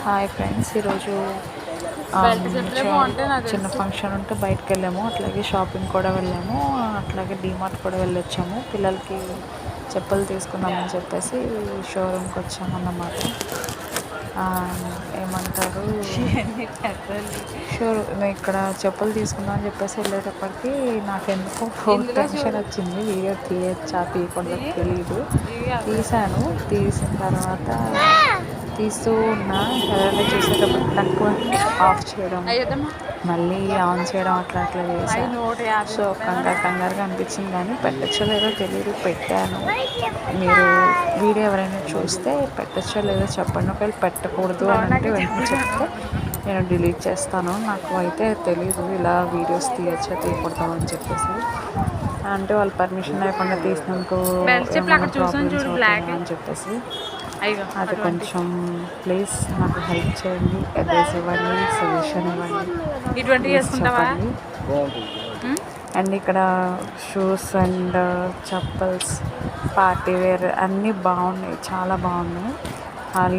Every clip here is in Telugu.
హాయ్ ఫ్రెండ్స్, ఈరోజు చిన్న ఫంక్షన్ ఉంటే బయటకు వెళ్ళాము. అట్లాగే షాపింగ్ కూడా వెళ్ళాము. అట్లాగే డీమార్ట్ కూడా వెళ్ళొచ్చాము. పిల్లలకి చెప్పులు తీసుకుందామని చెప్పేసి షోరూమ్కి వచ్చామన్నమాట. ఏమంటారు, ఇక్కడ చెప్పులు తీసుకుందాం అని చెప్పేసి వెళ్ళేటప్పటికి నాకు ఎందుకో టెన్షన్ వచ్చింది. వీడియో తీయచ్చా తీయకుండా తెలియదు. తీసిన తర్వాత తీస్తూ ఉన్నా. ఎవరైనా చూసేటప్పుడు తక్కువ ఆఫ్ చేయడం, మళ్ళీ ఆన్ చేయడం అట్లా చేశాను. సో కంగారుగా అనిపించింది, కానీ పెట్టచ్చో లేదో తెలియదు. పెట్టాను. మీరు వీడియో ఎవరైనా చూస్తే పెట్టచ్చో లేదో చెప్పండి. ఒకవేళ పెట్టకూడదు అని అంటే వెంటనే చెప్తే నేను డిలీట్ చేస్తాను. నాకు అయితే తెలీదు ఇలా వీడియోస్ తీయచ్చా తీయకూడదు అని చెప్పేసి. అంటే వాళ్ళు పర్మిషన్ లేకుండా తీసినందుకు అని చెప్పేసి అది కొంచెం ప్లీజ్ నాకు హెల్ప్ చేయండి. అడ్వైస్ ఇవ్వండి, సజెషన్ ఇవ్వండి, చెప్పండి. అండ్ ఇక్కడ shoes and chappals, party wear అన్నీ బాగున్నాయి, చాలా బాగున్నాయి.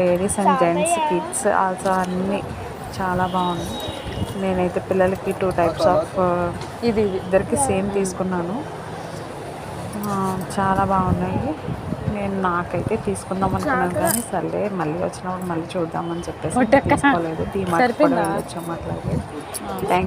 Ladies and gents, kids also అన్నీ చాలా బాగున్నాయి. నేనైతే పిల్లలకి 2 టైప్స్ ఆఫ్ ఇద్దరికి సేమ్ తీసుకున్నాను. చాలా బాగున్నాయి. నాకైతే తీసుకుందాం అనుకున్నాను, కానీ సర్లే మళ్ళీ వచ్చినప్పుడు మళ్ళీ చూద్దామని చెప్పేసి తీసుకోలేదు. డీమార్ట్ కూడా వెళ్ళొచ్చాము. అట్లాగే థ్యాంక్